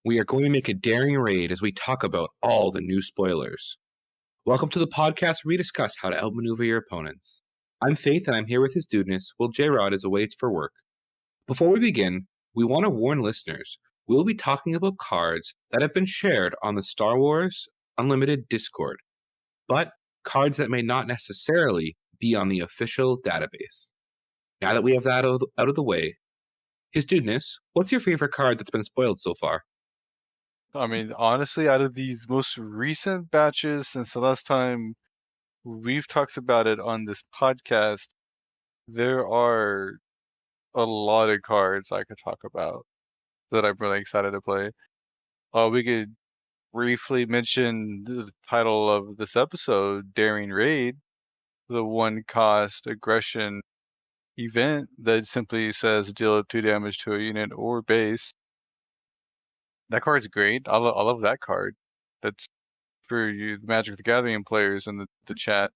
We are going to make a daring raid as we talk about all the new spoilers. Welcome to the podcast where we discuss how to outmaneuver your opponents. I'm Faith and I'm here with his dudeness, while J Rod is away for work. Before we begin, we want to warn listeners we'll be talking about cards that have been shared on the Star Wars Unlimited Discord, but cards that may not necessarily be on the official database. Now that we have that out of the way, his dudeness, what's your favorite card that's been spoiled so far? I mean, honestly, out of these most recent batches since the last time we've talked about it on this podcast, there are a lot of cards I could talk about that I'm really excited to play. We could briefly mention the title of this episode, Daring Raid, the one cost aggression event that simply says deal 2 damage to a unit or base. That card's great. I love that card. That's for you Magic the Gathering players in the chat.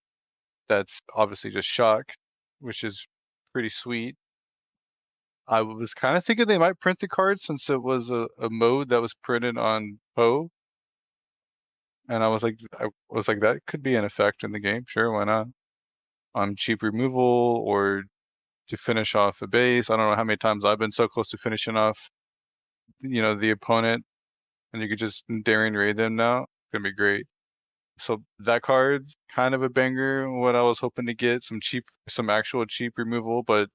That's obviously just shock, which is pretty sweet. I was kind of thinking they might print the card since it was a mode that was printed on Poe, and I was like that could be an effect in the game. Sure, why not? On cheap removal or to finish off a base. I don't know how many times I've been so close to finishing off, the opponent, and you could just daring raid them now. It's gonna be great. So that card's kind of a banger. What I was hoping to get some actual cheap removal, but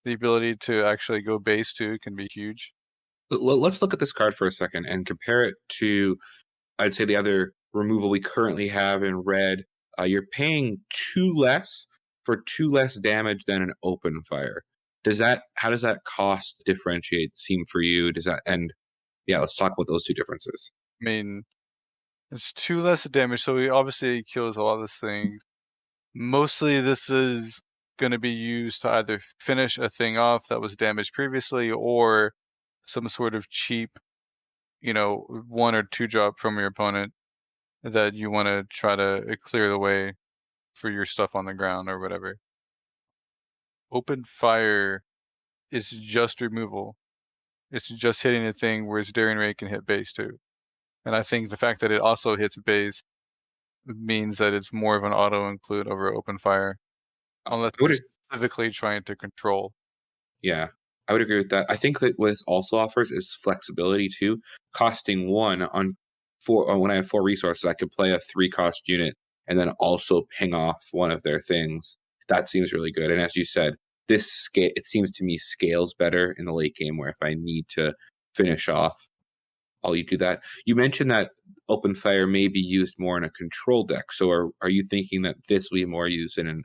the ability to actually go base too can be huge. Let's look at this card for a second and compare it to, I'd say, the other removal we currently have in red. You're paying two less for two less damage than an open fire. How does that cost differentiate seem for you? Yeah, let's talk about those two differences. I mean, it's two less damage, so he obviously kills a lot of this thing. Mostly, this is going to be used to either finish a thing off that was damaged previously, or some sort of cheap, one or two drop from your opponent that you want to try to clear the way for your stuff on the ground or whatever. Open fire is just removal. It's just hitting a thing, whereas daring ray can hit base too. And I think the fact that it also hits base means that it's more of an auto include over open fire, I unless you're would specifically trying to control. Yeah, I would agree with that. I think that what this also offers is flexibility too. Costing one on four when I have four resources, I could play a three cost unit and then also ping off one of their things. That seems really good. And as you said, it seems to me scales better in the late game where if I need to finish off, I'll do that. You mentioned that open fire may be used more in a control deck. So are you thinking that this will be more used in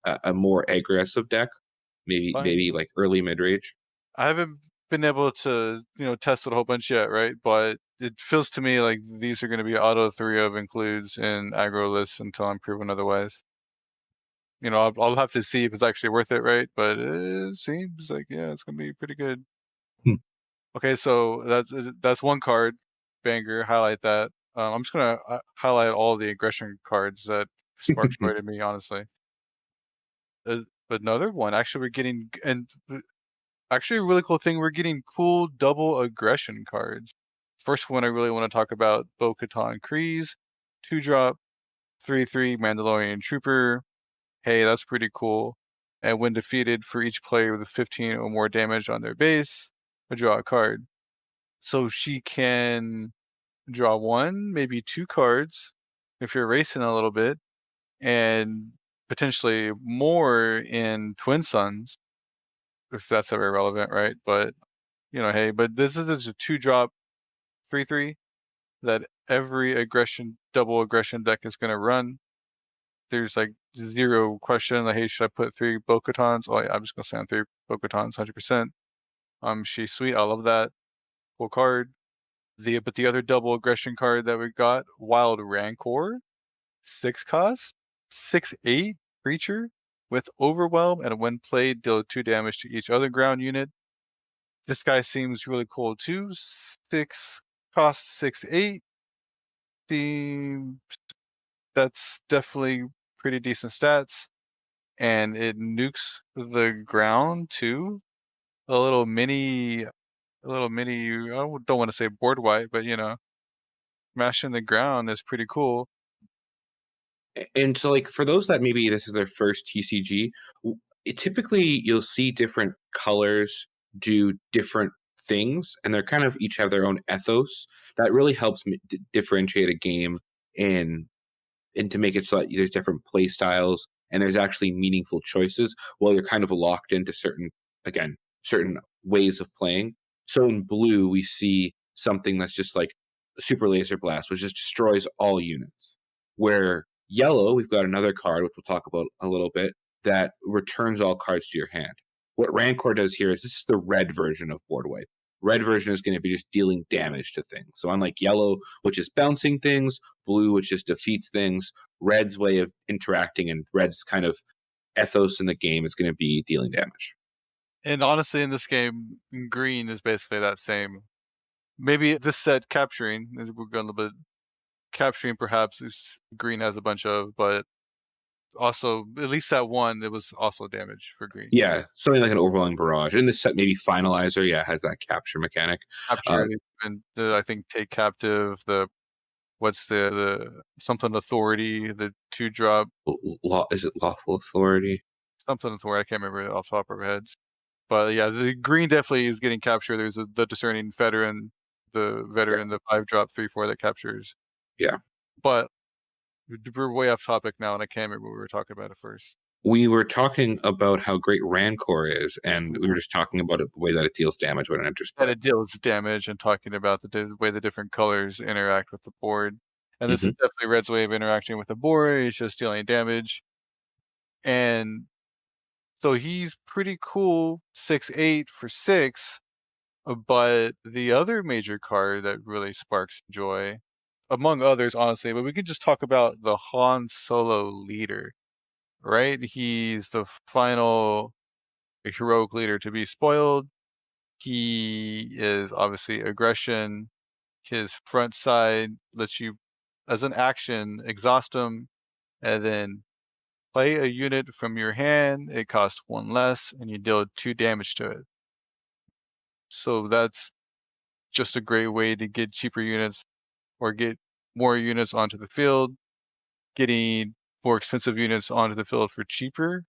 a more aggressive deck? Fine. Maybe like early mid range. I haven't been able to, test it a whole bunch yet, right? But it feels to me like these are going to be auto 3 of includes in aggro lists until I'm proven otherwise. I'll have to see if it's actually worth it, right? But it seems like, yeah, it's going to be pretty good. Hmm. Okay, so that's one card, banger. Highlight that. I'm just gonna highlight all the aggression cards that sparks joy to me, honestly. Uh, Another one, actually, we're getting actually a really cool thing. We're getting cool double aggression cards. First one I really want to talk about: Bo-Katan Kryze, 2 drop, 3/3 Mandalorian Trooper. Hey, that's pretty cool. And when defeated, for each player with 15 or more damage on their base, I draw a card. So she can draw one, maybe two cards if you're racing a little bit, and potentially more in Twin Suns, if that's ever relevant, right? But hey, but this is just a 2 drop 3/3 that every double aggression deck is gonna run. There's like zero question like, hey, should I put 3 Bo-Katans? Oh yeah, I'm just gonna say on 3 Bo-Katans, 100%. She's sweet. I love that. Cool card. The other double aggression card that we got, Wild Rancor, 6 cost, 6/8 creature with overwhelm, and when played, deal 2 damage to each other ground unit. This guy seems really cool too. 6 cost, 6/8. Seems that's definitely pretty decent stats. And it nukes the ground too. A little mini a little mini, don't wanna say board wipe, but, mashing the ground is pretty cool. And so, like, for those that maybe this is their first TCG, typically you'll see different colors do different things, and they're kind of each have their own ethos that really helps differentiate a game in and to make it so that there's different play styles and there's actually meaningful choices while you're kind of locked into again certain ways of playing. So in blue we see something that's just like super laser blast, which just destroys all units. Where yellow, we've got another card which we'll talk about a little bit that returns all cards to your hand. What Rancor does here is this is the red version of board wipe. Red version is going to be just dealing damage to things. So unlike yellow, which is bouncing things, blue, which just defeats things, red's way of interacting and red's kind of ethos in the game is going to be dealing damage. And honestly, in this game, green is basically that same. Maybe this set capturing, as we're going a little bit capturing perhaps is green has a bunch of, but also at least that one, it was also damage for green. Yeah, something like an overwhelming barrage. In this set, maybe finalizer, yeah, has that capture mechanic. Uh, Capture and the I think take captive, the what's the something authority, the 2 drop, law is it lawful authority? something authority, I can't remember it off the top of our heads. But yeah, the green definitely is getting captured. There's the discerning veteran, Yeah, the 5 drop 3/4 that captures. yeah. But we're way off topic now, and I can't remember what we were talking about at first. We were talking about how great Rancor is, and we were just talking about it, the way that it deals damage when it enters That play. it deals damage and talking about the way the different colors interact with the board. And this Hmm. is definitely Red's way of interacting with the board, he's just dealing damage, and so he's pretty cool, 6/8 for 6, but the other major card that really sparks joy, among others, honestly, but we could just talk about the Han Solo leader, right? He's the final heroic leader to be spoiled. He is obviously aggression. His front side lets you, as an action, exhaust him and then play a unit from your hand. It costs 1 less and you deal 2 damage to it. So that's just a great way to get cheaper units or get more units onto the field. Getting more expensive units onto the field for cheaper.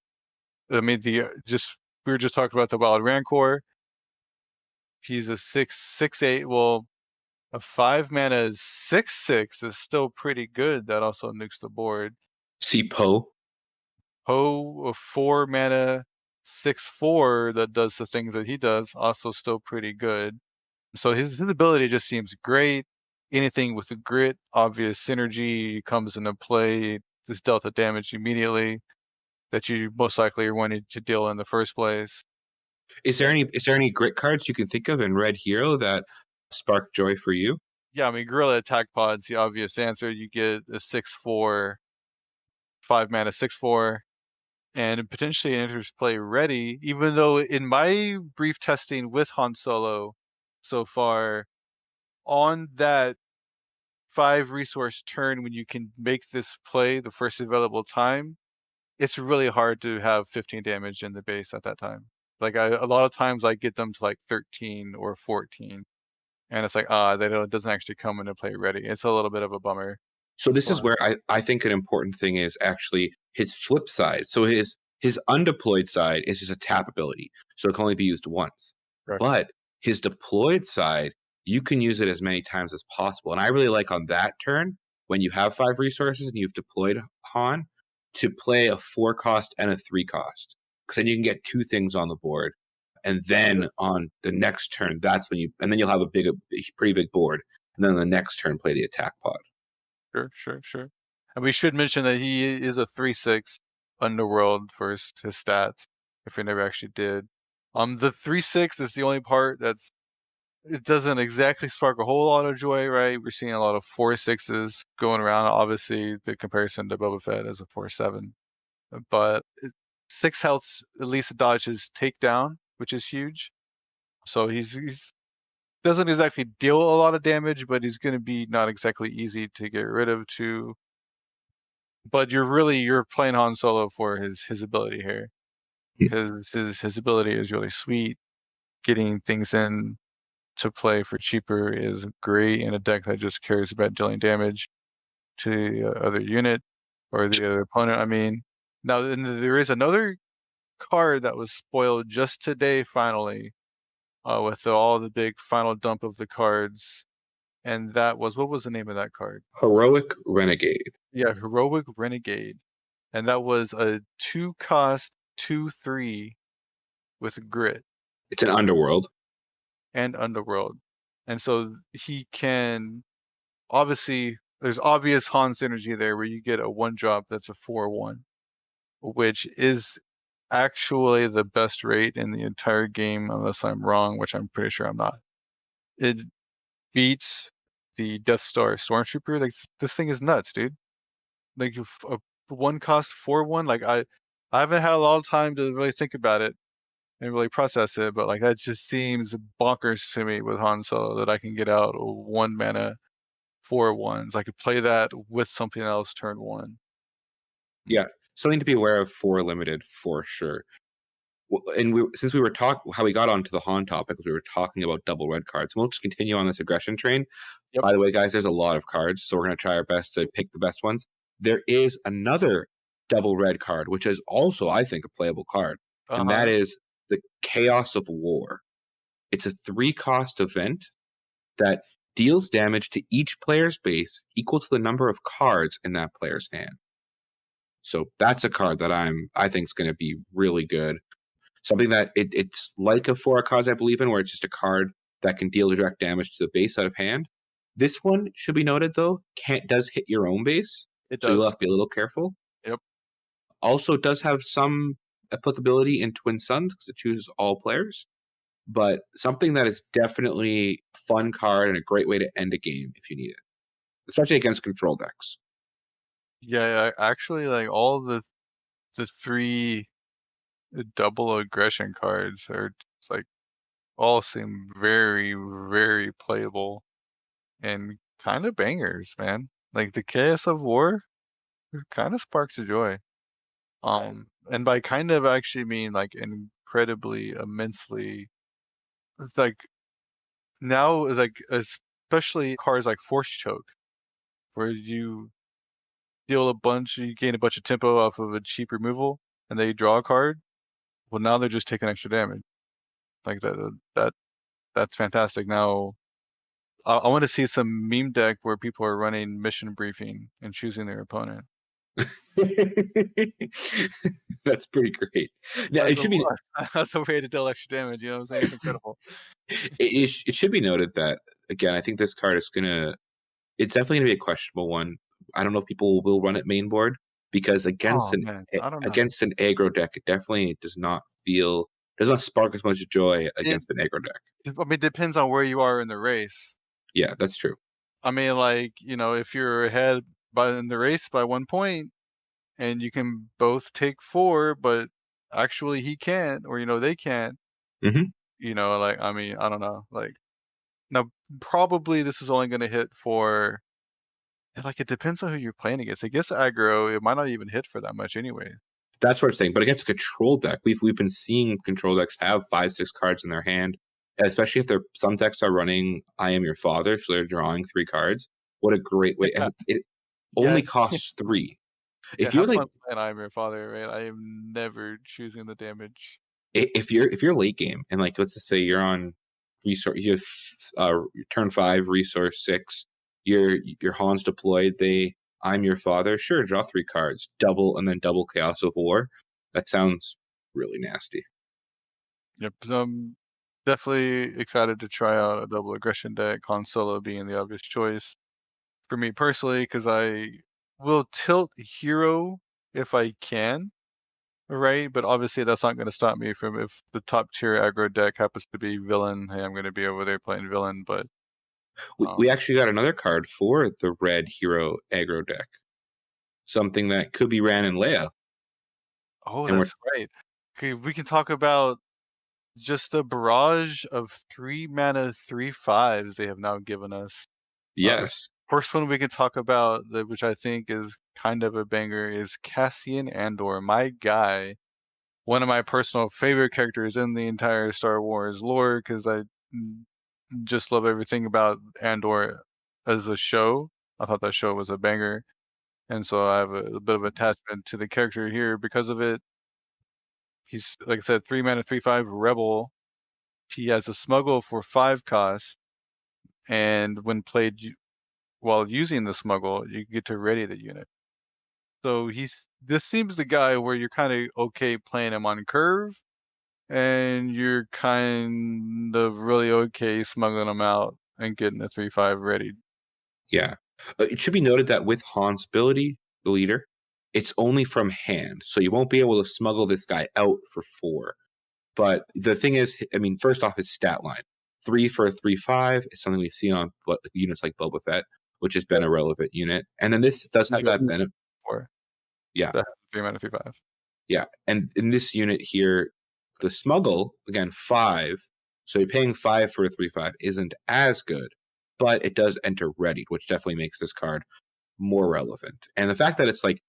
I mean, just we were just talking about the Wild Rancor. He's a 6/8. Well, a 5 mana 6/6 is still pretty good. That also nukes the board. See Poe. Poe, a 4 mana 6/4 that does the things that he does, also still pretty good. So his ability just seems great. Anything with the grit, obvious synergy comes into play. This delta damage immediately that you most likely are wanting to deal in the first place. Is there any grit cards you can think of in Red Hero that spark joy for you? Yeah, I mean, Gorilla Attack Pod's the obvious answer. You get a 6/4, 5 mana 6/4, and it potentially enters play ready, even though in my brief testing with Han Solo so far, on that 5 resource turn when you can make this play the first available time, it's really hard to have 15 damage in the base at that time. Like a lot of times I get them to like 13 or 14, and it's like, they don't, it doesn't actually come into play ready. It's a little bit of a bummer. So this is But where I think an important thing is actually his flip side. So his undeployed side is just a tap ability, so it can only be used once. right. But his deployed side, you can use it as many times as possible. And I really like on that turn when you have 5 resources and you've deployed Han to play a 4 cost and a 3 cost, because then you can get 2 things on the board. And then on the next turn, that's when and then you'll have a pretty big board. And then on the next turn, play the attack pod. Sure, sure, sure. And we should mention that he is a 3/6 underworld for his stats, if we never actually did. The 3/6 is the only part that's it doesn't exactly spark a whole lot of joy, right? We're seeing a lot of 4/6s going around. Obviously, the comparison to Boba Fett is a 4/7, but 6 health at least dodges takedown, which is huge. So he's doesn't exactly deal a lot of damage, but he's going to be not exactly easy to get rid of too. But you're playing Han Solo for his ability here, because his ability is really sweet, getting things in. to play for cheaper is great in a deck that just cares about dealing damage to the other unit or the other opponent, I mean. Now then there is another card that was spoiled just today finally, with all the big final dump of the cards, and that was what was the name of that card? Heroic Renegade. Yeah, Heroic Renegade, and that was a 2 cost 2/3 with grit It's an underworld. and Underworld, and so he can obviously there's obvious Han synergy there where you get a 1 drop that's a 4/1, which is actually the best rate in the entire game unless I'm wrong, which I'm pretty sure I'm not. It beats the Death Star Stormtrooper, like, this thing is nuts, dude. Like, if a 1 cost 4/1, like, I haven't had a lot of time to really think about it and really process it, but, like, that just seems bonkers to me with Han Solo that I can get out a 1 mana 4/1s. I could play that with something else turn 1. Yeah, something to be aware of for limited for sure. And since we were talking, how we got onto the Han topic, we were talking about double red cards. We'll just continue on this aggression train. Yep. By the way, guys, there's a lot of cards, so we're going to try our best to pick the best ones. There is another double red card, which is also, I think, a playable card, and that Uh-huh. is the Chaos of War. It's a 3-cost event that deals damage to each player's base equal to the number of cards in that player's hand. So that's a card that I think is going to be really good. Something that it's like a 4 cards I believe in, where it's just a card that can deal direct damage to the base out of hand. This one should be noted though, does hit your own base, It so you'll does. have to be a little careful. Yep. Also does have some applicability in Twin Suns because it chooses all players, but something that is definitely a fun card and a great way to end a game if you need it, especially against control decks. Yeah, actually, like, all the 3 double aggression cards are just, like, all seem very, very playable and kinda bangers, man. Like, the Chaos of War kinda sparks a joy. And by kind of, I actually mean, like, incredibly, immensely like, now, like, especially cards like Force Choke, where you gain a bunch of tempo off of a cheap removal, and they draw a card. Well, now they're just taking extra damage. Like, that's fantastic. Now, I wanna see some meme deck where people are running mission briefing and choosing their opponent. That's pretty great. Now, That's it a should be lot. That's a way to deal extra damage, you know what I'm saying? It's incredible. it should be noted that again, I think this card is gonna it's definitely gonna be a questionable one. I don't know if people will run it main board because Oh, man, I don't know. against an aggro deck, it definitely does not spark as much joy It against an aggro deck. I mean, depends on where you are in the race. Yeah, that's true. I mean, like, if you're ahead in the race by 1 point and you can both take 4, but actually he can't or, they can't, Mhm. like, I mean, I don't know, like, now probably this is only gonna hit for like, it depends on who you're playing against. I guess aggro, it might not even hit for that much anyway. That's what I'm saying, but against a control deck, we've been seeing control decks have 5, 6 cards in their hand, especially if they're some decks are running I Am Your Father, so they're drawing 3 cards. What a great way, Yeah, and it yeah, only costs 3. yeah, If you're have like fun playing I Am Your Father, right? I am never choosing the damage. if you're late game and like let's just say you're on resource you have turn 5 resource 6, your Han's deployed, I'm your father, sure, draw 3 cards, double and then double Chaos of War. That sounds really nasty. Yep, so I'm definitely excited to try out a double aggression deck, Han Solo being the obvious choice. For me personally, because I will tilt hero if I can, right? But obviously that's not gonna stop me from if the top tier aggro deck happens to be villain, hey, I'm gonna be over there playing villain, but, We um actually got another card for the red hero aggro deck, something that could be ran in Leia, oh, and we're that's right. Okay, we can talk about just the barrage of 3 mana 3/5s they have now given us. The yes. first one we can talk about, which I think is kind of a banger, is Cassian Andor, my guy. One of my personal favorite characters in the entire Star Wars lore, because just love everything about Andor as a show. I thought that show was a banger, and so I have a bit of attachment to the character here because of it. He's, like I said, 3 mana, 3/5 rebel. He has a smuggle for 5 cost, and when played while using the smuggle, you get to ready the unit. So this seems the guy where you're kind of okay playing him on curve, and you're kind of really okay smuggling him out and getting a 3/5 ready. Yeah. It should be noted that with Han's ability, the leader, it's only from hand, so you won't be able to smuggle this guy out for 4. But the thing is, I mean, first off, his stat line. 3 for a 3/5 is something we've seen on units like Boba Fett, which has been Yep. a relevant unit. And then this does have that benefit. Or Yeah, that 3 mana, 3/5. yeah. And in this unit here, the smuggle, again, 5. So you're paying 5 for a 3/5 isn't as good, but it does enter ready, which definitely makes this card more relevant. And the fact that it's like,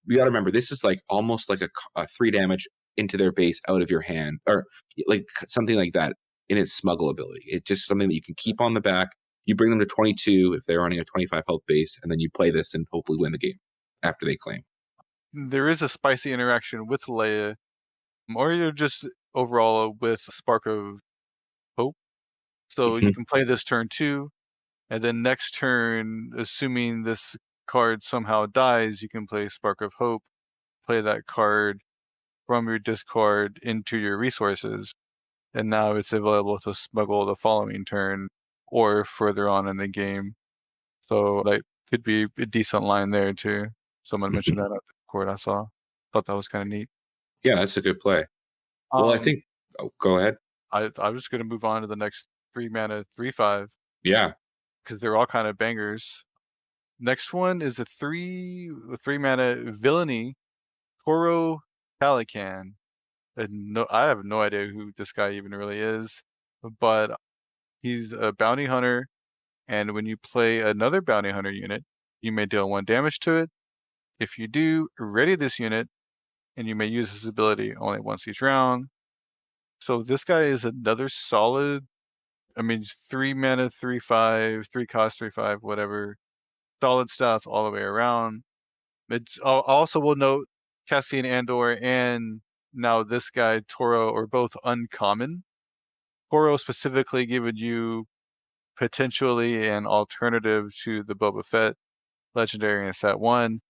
you got to remember, this is like almost like a 3 damage into their base out of your hand, or like something like that in its smuggle ability. It's just something that you can keep on the back. You bring them to 22 if they're running a 25 health base, and then you play this and hopefully win the game after they claim. There is a spicy interaction with Leia, or you're just overall with Spark of Hope. So you Mhm. can play this turn 2, and then next turn, assuming this card somehow dies, you can play Spark of Hope, play that card from your discard into your resources, and now it's available to smuggle the following turn or further on in the game. So that could be a decent line there too. Someone mentioned that at Discord I saw. Thought that was kinda neat. Yeah, that's a good play. Well, I Um, think. Oh, go ahead. I'm just gonna move on to the next 3 mana 3/5 Yeah. because they're all kind of bangers. Next one is a 3 mana Villainy, Toro Calican. And no, I have no idea who this guy even really is, but he's a bounty hunter, and when you play another bounty hunter unit, you may deal 1 damage to it. If you do, ready this unit, and you may use this ability only once each round. So this guy is another solid, I mean, 3 mana, 3/5, 3 cost, 3/5, whatever. Solid stats all the way around. I also will note Cassian Andor and now this guy, Toro, are both uncommon. Toro specifically giving you potentially an alternative to the Boba Fett legendary in set 1,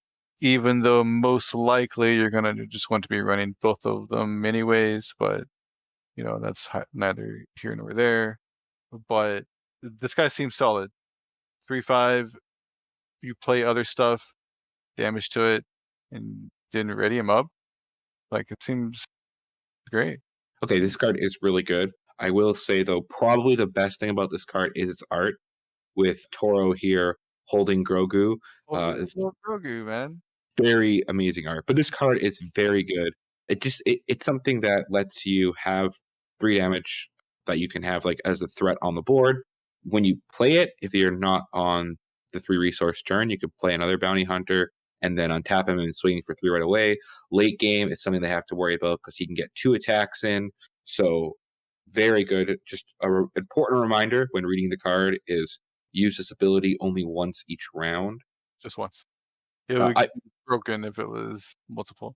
even though most likely you're gonna just want to be running both of them anyways, but, that's neither here nor there. But this guy seems solid. 3/5, you play other stuff, damage to it, and didn't ready him up. Like, it seems great. Okay, this card is really good. I will say though, probably the best thing about this card is its art with Toro here holding Grogu. Oh, It's well, Grogu, man. very amazing art. But this card is very good. It's something that lets you have 3 damage that you can have like as a threat on the board. When you play it, if you're not on the 3 resource turn, you could play another bounty hunter and then untap him and swinging for 3 right away. Late game is something they have to worry about because he can get 2 attacks in. So very good. Just a important reminder when reading the card is use this ability only once each round. Just once. It would I get broken if it was multiple.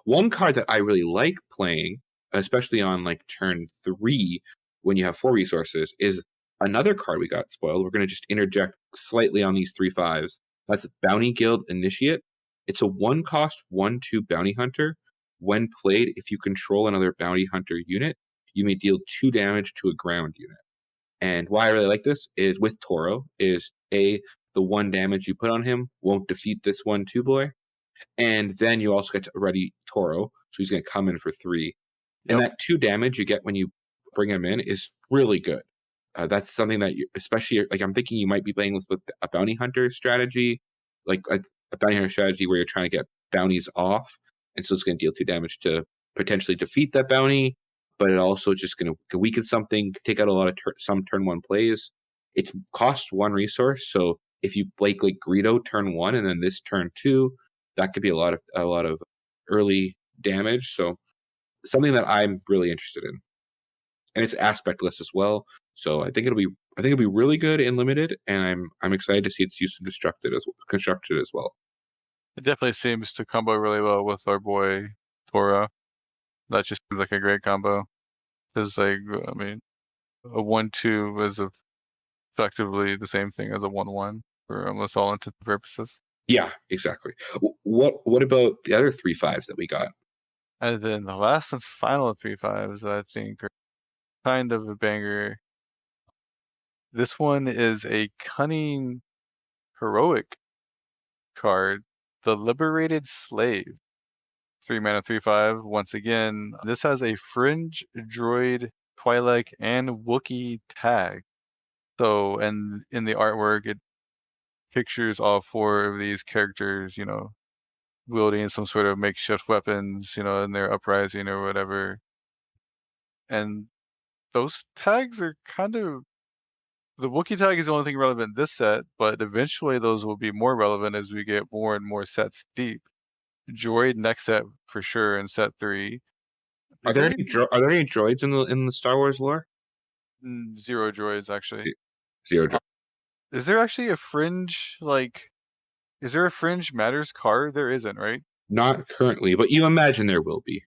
One card that I really like playing, especially on like turn 3 when you have 4 resources, is another card we got spoiled. We're going to just interject slightly on these 3/5s. That's Bounty Guild Initiate. It's a 1 cost 1/2 bounty hunter. When played, if you control another bounty hunter unit, you may deal 2 damage to a ground unit. And why I really like this is with Toro is the 1 damage you put on him won't defeat this 1/2 boy, and then you also get to ready Toro, so he's going to come in for 3. And Yep. that 2 damage you get when you bring him in is really good. That's something that you, especially like I'm thinking you might be playing with a bounty hunter strategy, like a bounty hunter strategy where you're trying to get bounties off, and so it's going to deal 2 damage to potentially defeat that bounty, but it also just going to weaken something, take out a lot of some turn 1 plays. It costs 1 resource, so if you like Greedo turn 1 and then this turn 2, that could be a lot of early damage. So something that I'm really interested in, and it's aspectless as well. So I think it'll be I think it'll be really good in limited, and I'm excited to see its use in constructed as well. It definitely seems to combo really well with our boy Tora. That just seems like a great combo. Because like, I mean, a 1-2 is effectively the same thing as a 1-1 for almost all intents and purposes. Yeah, exactly. What about the other 3 5s that we got? And then the last and final 3 5s that I think are kind of a banger. This one is a cunning heroic card, the Liberated Slave. 3 mana, 3/5. Once again, this has a Fringe, Droid, Twi'lek, and Wookiee tag. So, and in the artwork, it pictures all four of these characters, wielding some sort of makeshift weapons, in their uprising or whatever. And those tags are kind of the Wookiee tag is the only thing relevant this set, but eventually those will be more relevant as we get more and more sets deep. Droid next set for sure in set 3. Is there even Are there any droids in the Star Wars lore? 0 droids actually? Z- Zero Uh, droids. is there actually a fringe, is there a fringe matters card? There isn't, right? Not currently, but you imagine there will be.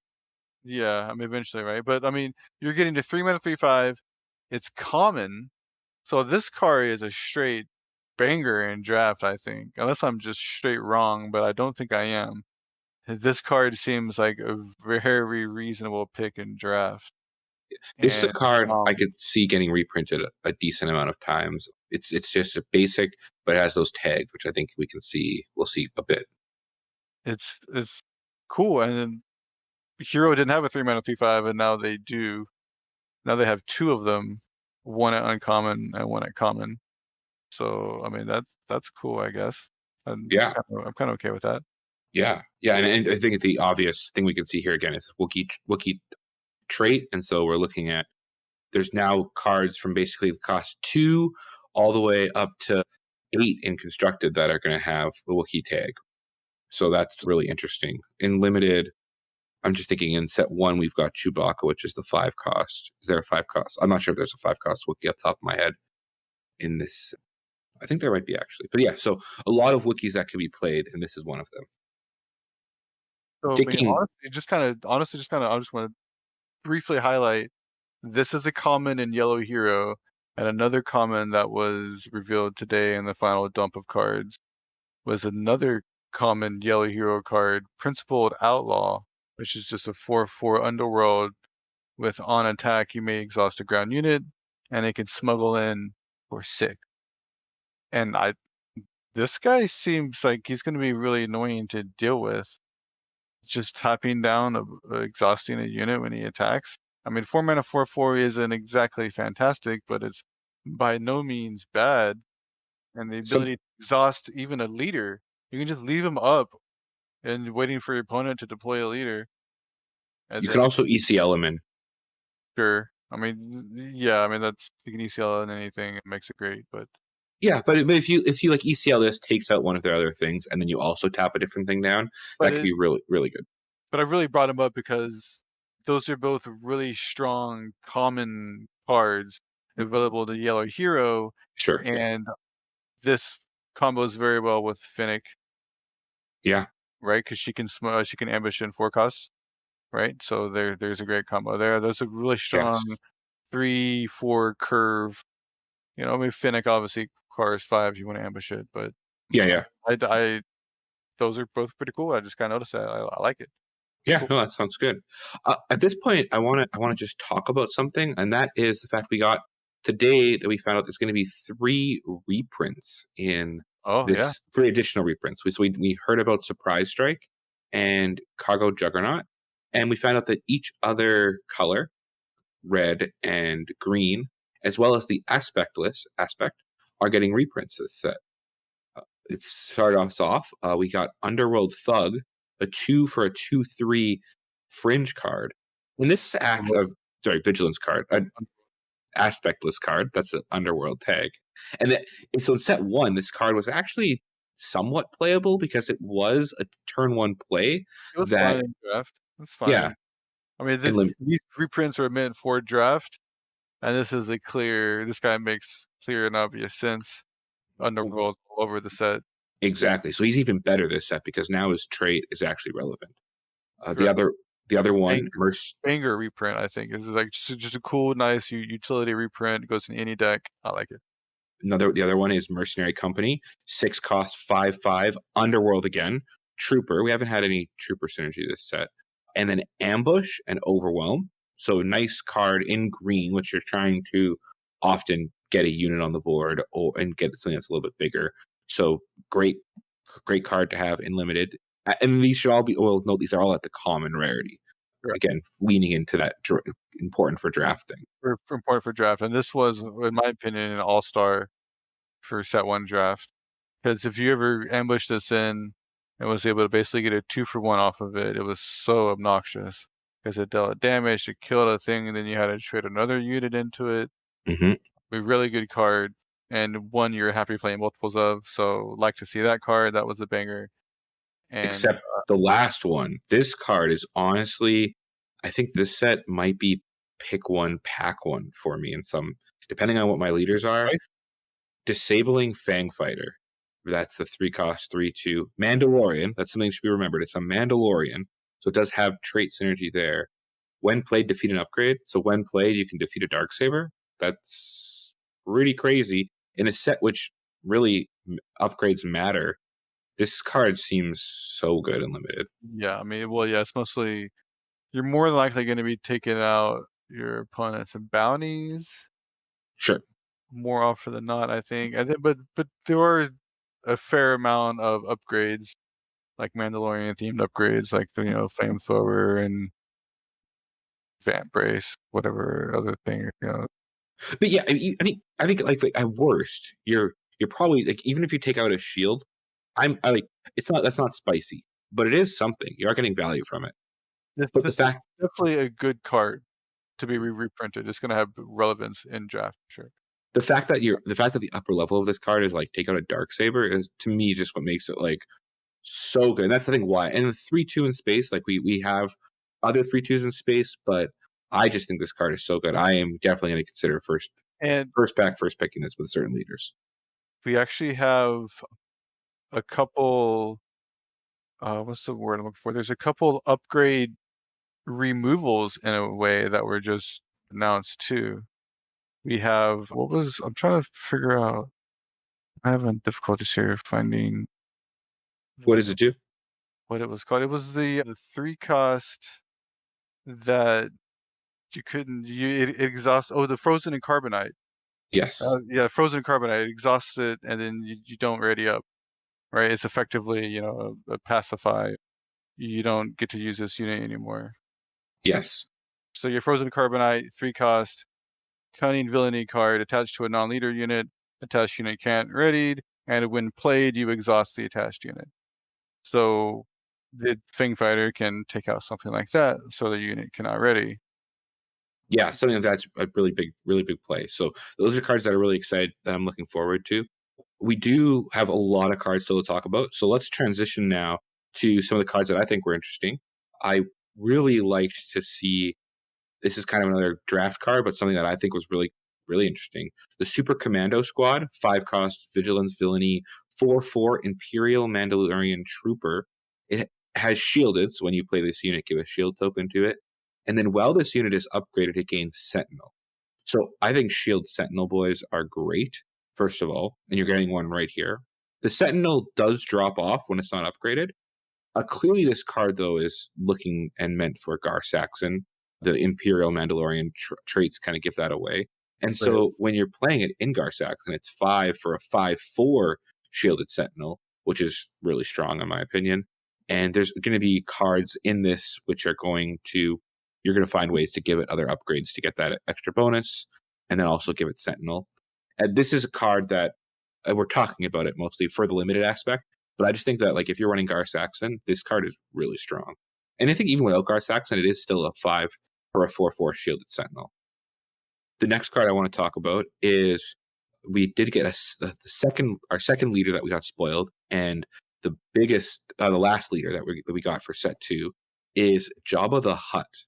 Yeah, I mean, eventually, right? But I mean, you're getting to 3 mana, 3/5. It's common, so this card is a straight banger in draft, I think, unless I'm just straight wrong, but I don't think I am. This card seems like a very reasonable pick in draft, This is a and, card I um, could see getting reprinted a decent amount of times. It's just a basic, but it has those tags, which I think we'll see a bit. it's cool, and then Hero didn't have a 3 mana 3/5, and now they do. Now they have 2 of them, 1 at uncommon and 1 at common. So, I mean, that's cool, I guess. Yeah, I'm kinda okay with that. yeah, and I think the obvious thing we can see here again is Wookiee trait, and so we're looking at there's now cards from basically the cost 2 all the way up to 8 in constructed that are going to have the Wookiee tag. So that's really interesting. In limited, I'm just thinking in set 1 we've got Chewbacca, which is the 5 cost. Is there a 5 cost? I'm not sure if there's a 5 cost Wookiee off the top of my head in this. I think there might be actually. But yeah, so a lot of Wookiees that can be played, and this is one of them. So, I mean, Digging honestly, I just wanna briefly highlight, this is a common in Yellow Hero, and another common that was revealed today in the final dump of cards was another common Yellow Hero card, Principled Outlaw, which is just a 4/4 underworld with on attack, you may exhaust a ground unit, and it can smuggle in for 6. And I this guy seems like he's gonna be really annoying to deal with. Just tapping down, exhausting a unit when he attacks. I mean, 4 mana 4/4 isn't exactly fantastic, but it's by no means bad. And the some ability to exhaust even a leader, you can just leave him up and waiting for your opponent to deploy a leader, and you can then also ECL him in. sure. I mean, yeah, I mean that's you can ECL in anything, it makes it great, but Yeah, but if you like ECL this takes out one of their other things, and then you also tap a different thing down, but that could it be really really good. but I really brought him up because those are both really strong common cards available to Yellow Hero, Sure. and this combos very well with Finnick, Yeah. right? Because she can ambush in 4 costs, right? So there's a great combo there. There's a really Yes. strong 3/4 curve. I mean, Finnick obviously requires 5 if you wanna ambush it, but, Yeah, uh, yeah. I those are both pretty cool. I just kinda noticed that. I like it. Yeah, Cool. no, that sounds good. At this point, I wanna just talk about something, and that is the fact we got today that we found out there's gonna be 3 reprints in Oh, yeah. this 3 additional reprints. We heard about Surprise Strike and Cargo Juggernaut, and we found out that each other color, red and green, as well as the aspect, are getting reprints this set. It started us off. We got Underworld Thug, a 2 for a 2/3 fringe card. And this act of sorry, vigilance card, an aspectless card. That's an Underworld tag. And so in set 1, this card was actually somewhat playable because it was a turn 1 play It was fine that in draft. It's yeah, fine. I mean, in lim these reprints are meant for draft, and this is a clear this guy makes clear and obvious sense. Underworld all over the set. Exactly. So he's even better this set because now his trait is actually relevant. The Correct. other one, Banger reprint, I think. Is like just a cool, nice utility reprint. It goes in any deck. I like it. the other one is Mercenary Company. 6 cost 5/5. Underworld again. Trooper. We haven't had any Trooper synergy this set. And then Ambush and Overwhelm. So nice card in green, which you're trying to often get a unit on the board and get something that's a little bit bigger. So great, great card to have in limited. And these should all be, well, no, these are all at the common rarity. Correct. Again, leaning into that important for drafting. For important for draft, and this was, in my opinion, an all-star for set 1 draft. Because if you ever ambushed this in and was able to basically get a 2-for-1 off of it, it was so obnoxious because it dealt damage, it killed a thing, and then you had to trade another unit into it. Hmm. A really good card, and one you're happy playing multiples of, so like to see that card, that was a banger, and Except the last one. This card is honestly, I think this set might be pick one, pack one for me in some, depending on what my leaders are. right? Disabling Fang Fighter. That's the 3 cost, 3/2. Mandalorian. That's something that should be remembered. It's a Mandalorian. So it does have trait synergy there. When played, defeat an upgrade. So when played, you can defeat a Darksaber. That's pretty crazy. In a set which really upgrades matter, this card seems so good and limited. Yeah, I mean, well, yeah, it's mostly you're more likely gonna be taking out your opponents in bounties Sure. more often than not, I think. I think but there are a fair amount of upgrades, like Mandalorian-themed upgrades, like the, Flamethrower and Vamp Brace, whatever other thing. But yeah, I think like at worst, you're probably like even if you take out a shield, I like it's not that's not spicy, but it is something. You are getting value from it. But This is definitely a good card to be reprinted. It's gonna have relevance in draft, for sure. the fact that the upper level of this card is like take out a dark saber is to me just what makes it like so good. And that's the thing why. And the 3/2 in space, like we have other 3/2s in space, but I just think this card is so good. I am definitely going to consider And first picking this with certain leaders. we actually have a couple, what's the word I'm looking for? There's a couple upgrade removals in a way that were just announced too. We have I'm trying to figure out. I'm having difficulties here finding What does it do? what it was called. It was the 3 cost that you couldn't you it exhausts the frozen and carbonite. Yes. Yeah, frozen carbonite, exhaust it and then you don't ready up, right? It's effectively, a pacify. You don't get to use this unit anymore. Yes. So your frozen carbonite, 3 cost, cunning villainy card attached to a non-leader unit. Attached unit can't readied, and when played, you exhaust the attached unit. So the Fang Fighter can take out something like that, so the unit cannot ready. Yeah, something like that's a really big play. So those are cards that are really excited that I'm looking forward to. We do have a lot of cards still to talk about. So let's transition now to some of the cards that I think were interesting. I really liked to see this is kind of another draft card, but something that I think was really interesting. The Super Commando Squad, 5 cost, Vigilance, Villainy, 4/4 Imperial Mandalorian Trooper. It has shielded, so when you play this unit, give a shield token to it. And then while this unit is upgraded, it gains Sentinel. So I think Shield Sentinel boys are great, first of all, and you're getting one right here. The Sentinel does drop off when it's not upgraded, clearly, this card though is looking and meant for Gar Saxon. The Imperial Mandalorian traits kind of give that away. And Right. so when you're playing it in Gar Saxon, it's 5 for a 5/4 Shielded Sentinel, which is really strong in my opinion. And there's going to be cards in this which are going to you're going to find ways to give it other upgrades to get that extra bonus, and then also give it Sentinel. And this is a card that we're talking about it mostly for the limited aspect, but I just think that like if you're running Gar Saxon, this card is really strong. And I think even without Gar Saxon, it is still a 5 for a 4/4 shielded sentinel. The next card I want to talk about is we did get our second leader that we got spoiled, and the last leader that we got for set 2 is Jabba the Hutt.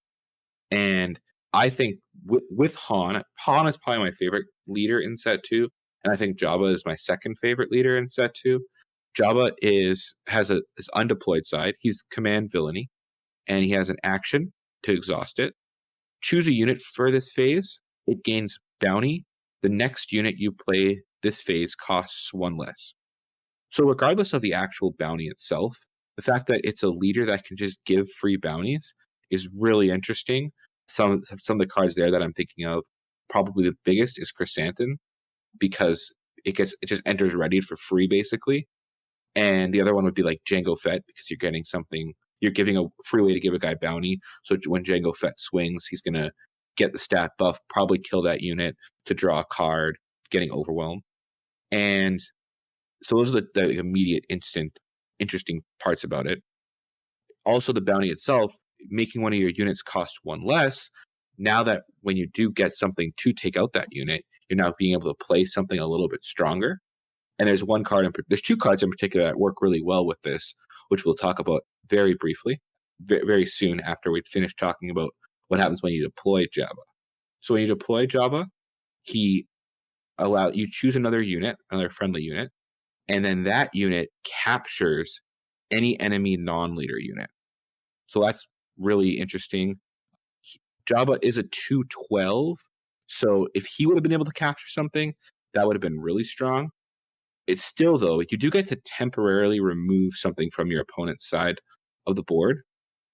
And I think with Han is probably my favorite leader in set 2. and I think Jabba is my second favorite leader in set 2. Jabba has a his undeployed side. He's command villainy, and he has an action to exhaust it. Choose a unit for this phase. It gains bounty. The next unit you play this phase costs 1 less. So regardless of the actual bounty itself, the fact that it's a leader that can just give free bounties is really interesting. Some of the cards there that I'm thinking of, probably the biggest is Chrysanthemum, because it just enters ready for free basically. And the other one would be like Jango Fett, because you're giving a free way to give a guy bounty. So when Jango Fett swings, he's gonna get the stat buff, probably kill that unit to draw a card, getting overwhelmed. And so those are the immediate, instant, interesting parts about it. Also, the bounty itself, making one of your units cost 1 less. Now that when you do get something to take out that unit, you're now being able to play something a little bit stronger. And there's 2 cards in particular that work really well with this, which we'll talk about very briefly, very soon after we finish talking about what happens when you deploy Jabba. So when you deploy Jabba, he you choose another unit, another friendly unit, and then that unit captures any enemy non-leader unit. So that's really interesting. Jabba is a 212, so if he would have been able to capture something, that would have been really strong. It's still, though, you do get to temporarily remove something from your opponent's side of the board.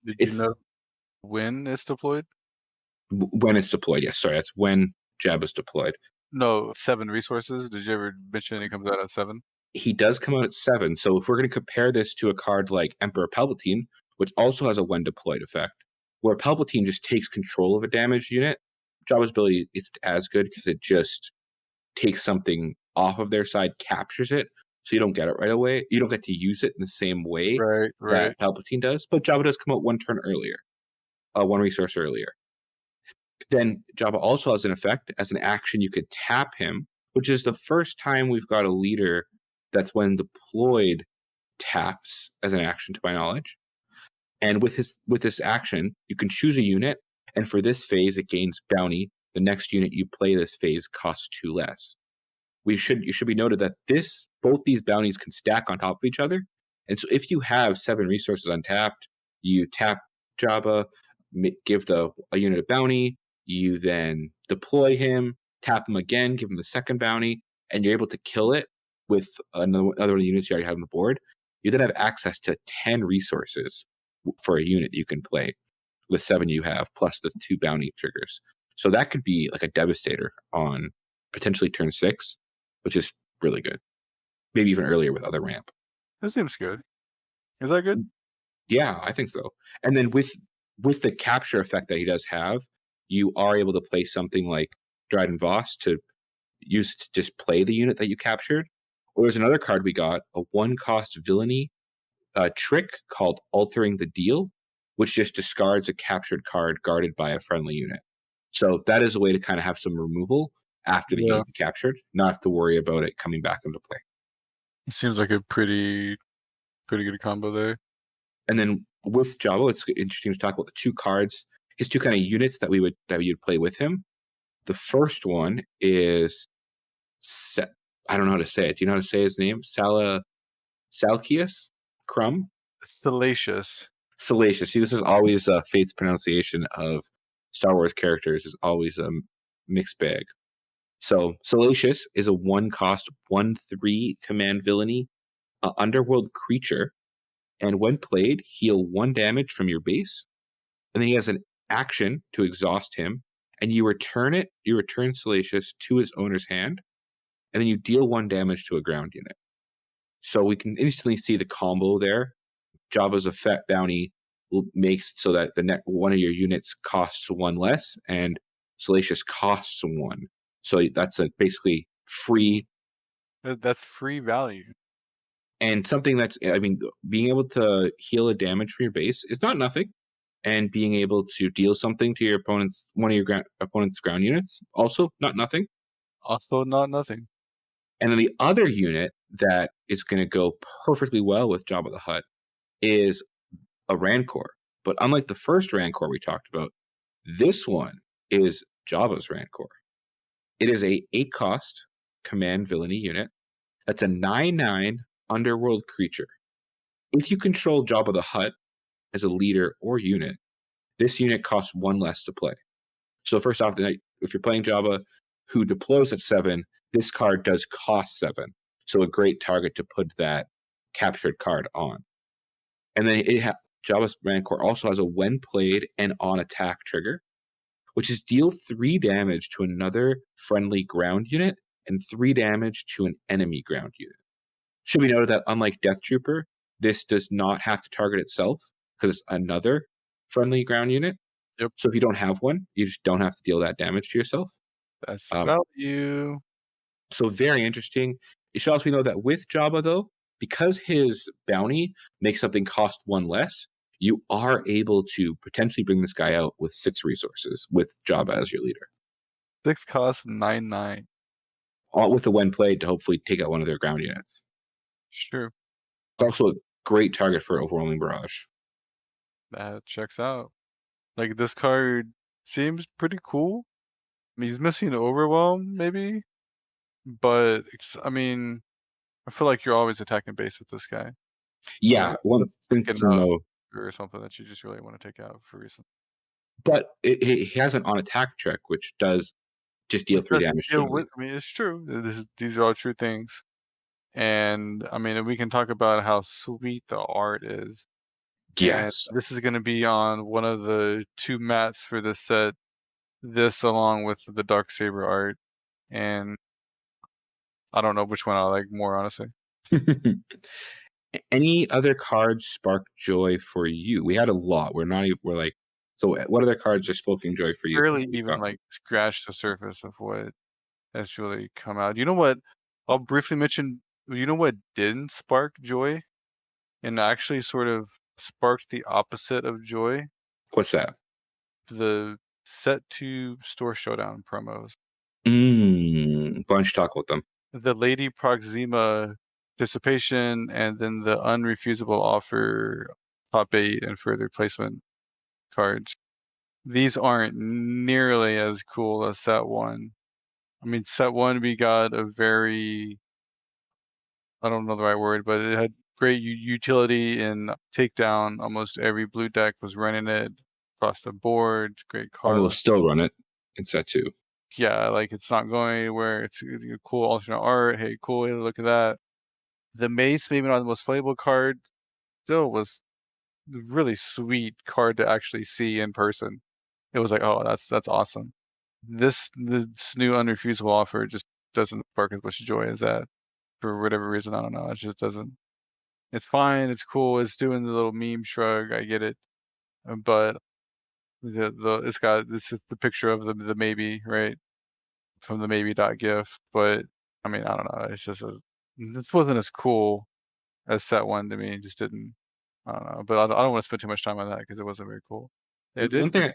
Did you If know when it's deployed? When it's deployed, yes. Sorry, that's when Jabba's deployed. No, 7 resources. Did you ever mention he comes out at 7? He does come out at 7. So if we're going to compare this to a card like Emperor Palpatine, which also has a when deployed effect, where Palpatine just takes control of a damaged unit, Jabba's ability is as good because it just takes something off of their side, captures it, so you don't get it right away. You don't get to use it in the same way Right, that right. Palpatine does, but Jabba does come out 1 turn earlier, 1 resource earlier. Then Jabba also has an effect as an action. You could tap him, which is the first time we've got a leader that's when deployed taps as an action to my knowledge. And with this action, you can choose a unit, and for this phase, it gains bounty. The next unit you play this phase costs 2 less. It should be noted that both these bounties can stack on top of each other. And so if you have 7 resources untapped, you tap Jabba, give a unit a bounty, you then deploy him, tap him again, give him the second bounty, and you're able to kill it with another one of the units you already have on the board. You then have access to 10 resources for a unit you can play, the 7 you have, plus the 2 bounty triggers. So that could be like a devastator on potentially turn 6, which is really good. Maybe even earlier with other ramp. That seems good. Is that good? Yeah, I think so. And then with the capture effect that he does have, you are able to play something like Dryden Voss to use to just play the unit that you captured. Or there's another card we got, a 1-cost villainy trick called Altering the Deal, which just discards a captured card guarded by a friendly unit. So that is a way to kind of have some removal after the Yeah. unit you captured, not have to worry about it coming back into play. It seems like a pretty good combo there. And then with Jabba, it's interesting to talk about the 2 cards, his 2 kind of units that you'd play with him. The first one is I don't know how to say it. Do you know how to say his name? Salkius Crumb? Salacious. Salacious. See, this is always Fate's pronunciation of Star Wars characters is always a mixed bag. So Salacious is a 1-cost, 1/3 command villainy, underworld creature, and when played, heal 1 damage from your base. And then he has an action to exhaust him, and you return Salacious to his owner's hand, and then you deal 1 damage to a ground unit. So we can instantly see the combo there. Jabba's effect bounty makes so that one of your units costs 1 less, and Salacious costs 1. So that's basically free, That's free value. and something that's, I mean, being able to heal a damage from your base is not nothing, and being able to deal something to one of your opponent's ground units, also not nothing. Also not nothing. And then the other unit that is going to go perfectly well with Jabba the Hutt is a Rancor. But unlike the first Rancor we talked about, this one is Jabba's Rancor. It is a 8 cost, command villainy unit. That's a 9/9 underworld creature. If you control Jabba the Hutt as a leader or unit, this unit costs one less to play. So first off, if you're playing Jabba, who deploys at 7, this card does cost 7. So a great target to put that captured card on. And then Jabba's Rancor also has a when played and on attack trigger, which is deal 3 damage to another friendly ground unit and 3 damage to an enemy ground unit. Should be noted that unlike Death Trooper, this does not have to target itself because it's another friendly ground unit. Yep. So if you don't have one, you just don't have to deal that damage to yourself. That's Um, value. so very interesting. It should also be noted that with Jabba, though, because his bounty makes something cost 1 less, you are able to potentially bring this guy out with 6 resources with Jabba as your leader. 6 cost 9/9. All with the when played to hopefully take out one of their ground units. Sure. It's also a great target for Overwhelming Barrage. That checks out. Like, this card seems pretty cool. I mean, he's missing Overwhelm, maybe, but I mean, I feel like you're always attacking base with this guy. Yeah, Unless one it's thing like to know, or something that you just really wanna take out for a reason. but he has an on attack trick, which does just deal Which 3 doesn't damage to deal enemy. with I mean, it's true. These are all true things. And, I mean, we can talk about how sweet the art is. And Yes. this is gonna be on one of the 2 mats for this set. This along with the Darksaber art, and I don't know which one I like more, honestly. Any other cards spark joy for you? We had a lot. We're like, so what other cards are sparking joy for you from Barely what we've even, gotten? like, scratched the surface of what has really come out. You know what? I'll briefly mention you know what didn't spark joy and actually sort of sparked the opposite of joy? What's that? The Set 2 Store Showdown promos. Bunch talk with them. The Lady Proxima Dissipation and then the Unrefusable Offer top 8 and further placement cards. These aren't nearly as cool as set 1. I mean, set 1, we got a very I don't know the right word, but it had great utility in takedown. Almost every blue deck was running it across the board. Great I will card. still run it in set 2. Yeah, like it's not going anywhere. It's a cool alternate art. Hey, cool. Hey, look at that. The Mace, maybe not the most playable card, still was a really sweet card to actually see in person. It was like, oh, that's awesome. This new unrefusable offer just doesn't spark as much joy as that for whatever reason. I don't know. It just doesn't. It's fine. It's cool. It's doing the little meme shrug. I get it. But it's got this is the picture of the maybe right from the maybe dot gif. But I mean, I don't know. It's just this wasn't as cool as set 1 to me. It just didn't. I don't know. But I don't want to spend too much time on that because it wasn't very cool. It did. One thing I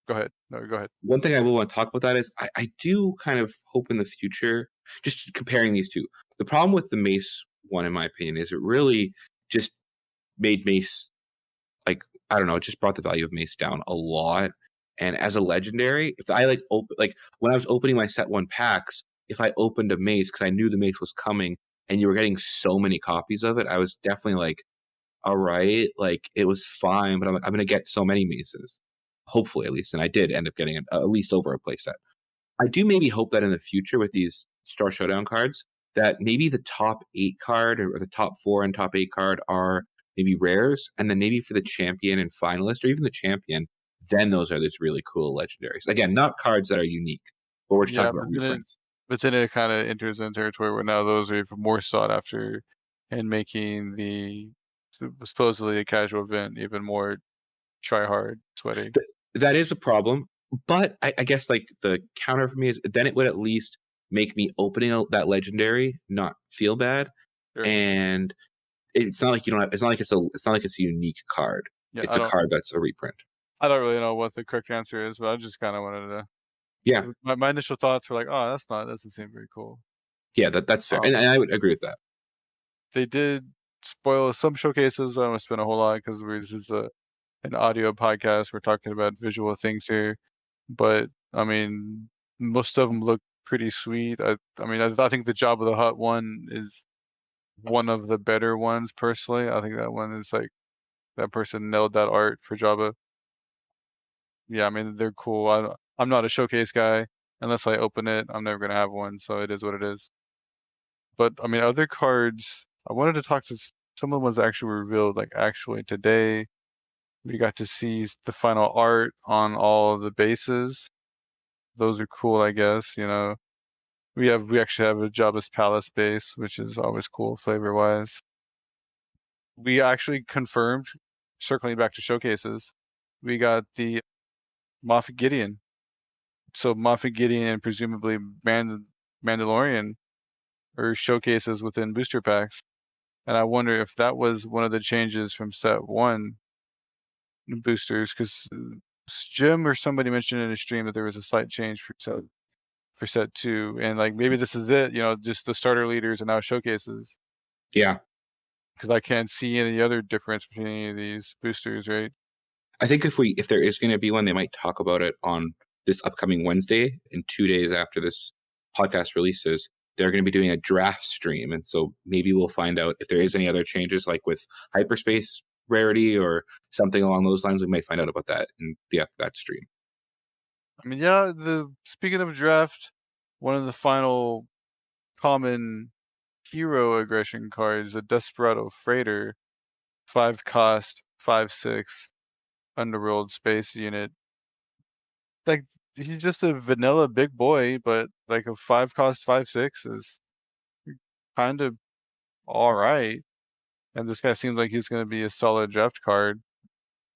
Go ahead. No, go ahead. One thing I will want to talk about that is I do kind of hope in the future, just comparing these 2. The problem with the Mace one, in my opinion, is it really just made Mace like, I don't know, it just brought the value of Mace down a lot. And as a legendary, if I like when I was opening my set 1 packs, if I opened a Mace because I knew the Mace was coming and you were getting so many copies of it, I was definitely like, all right, like it was fine, but I'm like, I'm gonna get so many Maces. Hopefully, at least, and I did end up getting at least over a playset. I do maybe hope that in the future with these Star Showdown cards, that maybe the top 8 card or the top 4 and top 8 card are maybe rares, and then maybe for the champion and finalist, or even the champion, then those are these really cool legendaries. Again, not cards that are unique, but we're just Yeah, talking about reprints. but then it kind of enters in territory where now those are even more sought after, and making the supposedly a casual event even more try hard, sweaty. That is a problem, but I guess like the counter for me is then it would at least make me opening that legendary not feel bad, Sure. and it's not like you don't have, it's not like it's a unique card. Yeah, It's a card that's a reprint. I don't really know what the correct answer is, but I just kind of wanted to. Yeah, My initial thoughts were like, oh, doesn't seem very cool. yeah, that's fair, Um, and I would agree with that. they did spoil some showcases. I don't want to spend a whole lot because this is an audio podcast. We're talking about visual things here, but I mean, most of them look pretty sweet. I mean, I think the Jabba the Hutt one is one of the better ones personally. I think that one is like that person nailed that art for Jabba. Yeah, I mean, they're cool. I'm not a showcase guy. Unless I open it, I'm never gonna have one, so it is what it is. But, I mean, other cards, I wanted to talk to some of the ones that actually were revealed, like, actually today. We got to see the final art on all of the bases. Those are cool, I guess, you know? We actually have a Jabba's Palace base, which is always cool flavor-wise. We actually confirmed, circling back to showcases, we got the Moff Gideon. So Moff Gideon and presumably Mandalorian are showcases within booster packs. And I wonder if that was one of the changes from set 1 boosters, 'cause, Jim or somebody mentioned in a stream that there was a slight change for set 2, and, like, maybe this is it, you know, just the starter leaders are now showcases, Yeah. because I can't see any other difference between any of these boosters, right? I think if there is gonna be one, they might talk about it on this upcoming Wednesday, and 2 days after this podcast releases, they're gonna be doing a draft stream, and so maybe we'll find out if there is any other changes, like with hyperspace rarity or something along those lines. We might find out about that in that stream. I mean, yeah, the speaking of draft, one of the final common hero aggression cards, the Desperado Freighter, 5 cost, 5/6 underworld space unit. Like, he's just a vanilla big boy, but, like, a 5 cost 5/6 is kind of alright, and this guy seems like he's gonna be a solid draft card.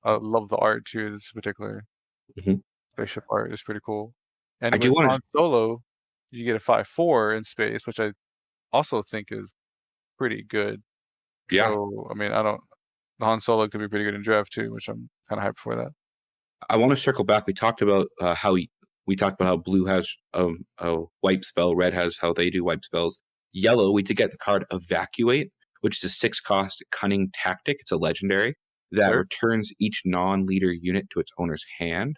I love the art too, this particular Mhm. spaceship art is pretty cool. I And do with wanna Han Solo, you get a 5/4 in space, which I also think is pretty good. yeah. So, I mean, I don't Han Solo could be pretty good in draft too, which I'm kinda hyped for that. I want to circle back. We talked about how blue has a wipe spell, red has how they do wipe spells. Yellow, we did get the card Evacuate, which is a 6 cost cunning tactic. It's a legendary that Sure. returns each non-leader unit to its owner's hand.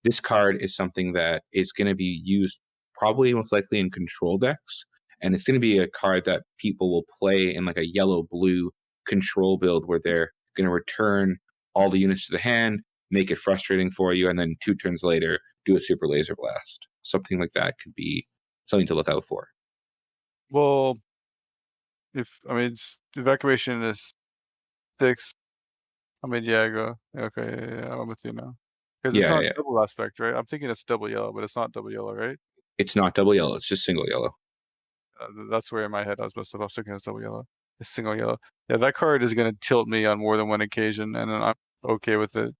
This card is something that is going to be used probably most likely in control decks, and it's going to be a card that people will play in like a yellow blue control build where they're going to return all the units to the hand, make it frustrating for you, and then 2 turns later do a super laser blast. Something like that could be something to look out for. Well, if I mean, evacuation is 6. I mean, yeah, go. Okay, yeah, I'm with you now. Because it's Yeah, yeah, not yeah. double aspect, right? I'm thinking it's double yellow, but it's not double yellow, right? It's not double yellow. It's just single yellow. That's where in my head I was messed up. I was thinking it's double yellow. It's single yellow. Yeah, that card is gonna tilt me on more than one occasion, and then I'm okay with it.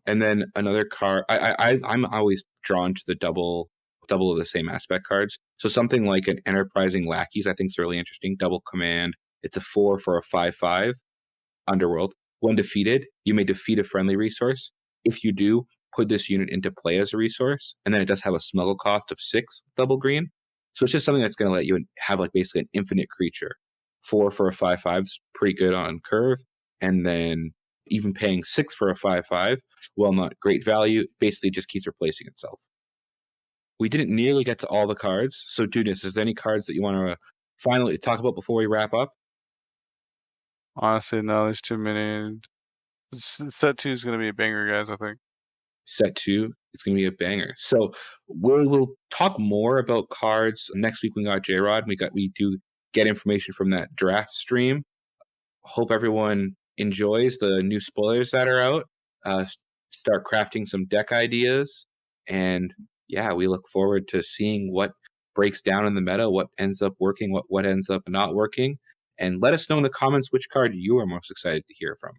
And then another card. I'm always drawn to the double of the same aspect cards. So something like an Enterprising Lackeys, I think is really interesting. Double command. It's a 4 for a 5/5 underworld. When defeated, you may defeat a friendly resource. If you do, put this unit into play as a resource, and then it does have a smuggle cost of 6 double green. So it's just something that's going to let you have like basically an infinite creature. 4 for a 5/5 is pretty good on curve, and then even paying 6 for a 5/5, well, not great value, basically just keeps replacing itself. We didn't nearly get to all the cards, so Dudeness, is there any cards that you want to finally talk about before we wrap up? Honestly, no, there's too many. Set 2 is gonna be a banger, guys, I think. Set 2, it's going to be a banger. So we'll talk more about cards next week. We got J Rod. We do get information from that draft stream. Hope everyone enjoys the new spoilers that are out. Start crafting some deck ideas, and yeah, we look forward to seeing what breaks down in the meta, what ends up working, what ends up not working, and let us know in the comments which card you are most excited to hear from.